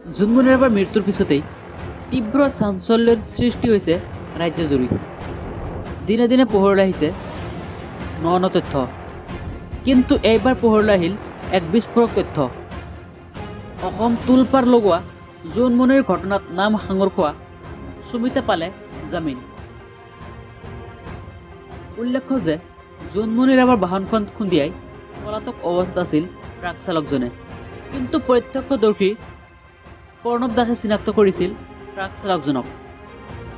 জুনমনি ৰাভাৰ মৃত্যুৰ পিছতেই তীব্ৰ চাঞ্চল্যৰ সৃষ্টি হৈছে ৰাজ্যজুৰি। দিনে দিনে পোহৰলৈ আহিছে ন তথ্য, কিন্তু এইবাৰ পোহৰলৈ আহিল এক বিস্ফোৰক তথ্য। অসম তোলপাৰ লগোৱা জোনমনিৰ ঘটনাত নাম সাঙুৰ খোৱা সুমিতে পালে জামিন। উল্লেখ্য যে জোনমনি ৰাভাৰ বাহনখন খুন্দিয়াই পলাতক অৱস্থাত আছিল ট্ৰাক চালকজনে, কিন্তু প্ৰত্যক্ষদৰ্শী প্ৰণৱ দাসে চিনাক্ত কৰিছিল ট্ৰাক চালকজনক,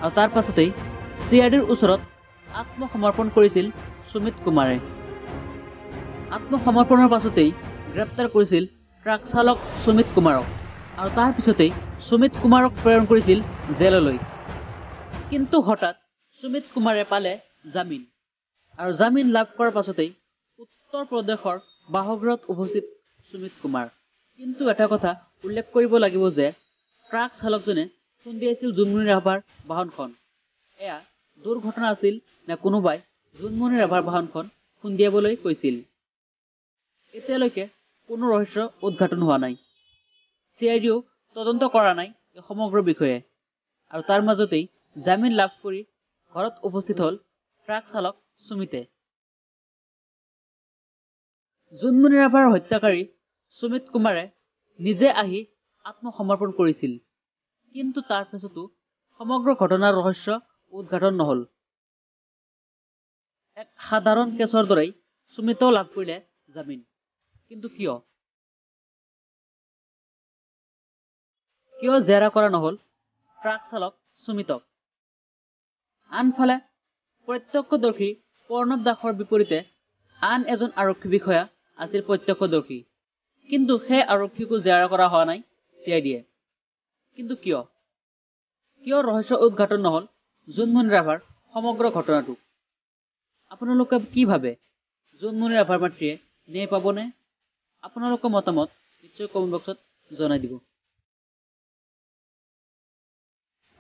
আৰু তাৰ পাছতেই CIDৰ ওচৰত আত্মসমৰ্পণ কৰিছিল সুমিত কুমাৰে। আত্মসমৰ্পণৰ পাছতেই গ্ৰেপ্তাৰ কৰিছিল ট্ৰাক চালক সুমিত কুমাৰক, আৰু তাৰ পিছতেই সুমিত কুমাৰক প্ৰেৰণ কৰিছিল জেললৈ। কিন্তু হঠাৎ সুমিত কুমাৰে পালে জামিন, আৰু জামিন লাভ কৰাৰ পাছতেই উত্তৰ প্ৰদেশৰ বাসগৃহত উপস্থিত সুমিত কুমাৰ। কিন্তু এটা কথা উল্লেখ কৰিব লাগিব যে ট্ৰাক চালকজনে খুন্দিয়াইছিল জোনমনি ৰাভাৰ বাহনখন। এয়া দুৰ্ঘটনা আছিল নে কোনোবাই জোনমনি ৰাভাৰ বাহনখন খুন্দিয়াবলৈ কৈছিল? এতিয়ালৈকে কোনো ৰহস্য উদ্ঘাটন হোৱা নাই। CIDও তদন্ত কৰা নাই এই সমগ্ৰ বিষয়ে, আৰু তাৰ মাজতেই জামিন লাভ কৰি ঘৰত উপস্থিত হ'ল ট্ৰাক চালক সুমিতে। জোনমনি ৰাভাৰ হত্যাকাৰী সুমিত কুমাৰে নিজে আহি আত্মসমৰ্পণ কৰিছিল, কিন্তু তাৰ পিছতো সমগ্ৰ ঘটনাৰ ৰহস্য উদ্ঘাটন নহ'ল। এক সাধাৰণ কেছৰ দৰেই সুমিতেও লাভ কৰিলে জামিন, কিন্তু কিয় জেৰা কৰা নহ'ল ট্ৰাক চালক সুমিতক? আনফালে প্ৰত্যক্ষদৰ্শী প্ৰণৱ দাসৰ বিপৰীতে আন এজন আৰক্ষী বিষয়া আছিল প্ৰত্যক্ষদৰ্শী, কিন্তু সেই আৰক্ষীকো জেৰা কৰা হোৱা নাই CIDয়ে। কিন্তু কিয় ৰহস্য উদ্ঘাটন নহ'ল জোনমনি ৰাভাৰ সমগ্ৰ ঘটনাটো? আপোনালোকে কি ভাবে? জোনমনি ৰাভাৰ মাতৃয়ে ন্যায় পাবনে? আপোনালোকৰ মতামত নিশ্চয় কমেণ্ট বক্সত জনাই দিব।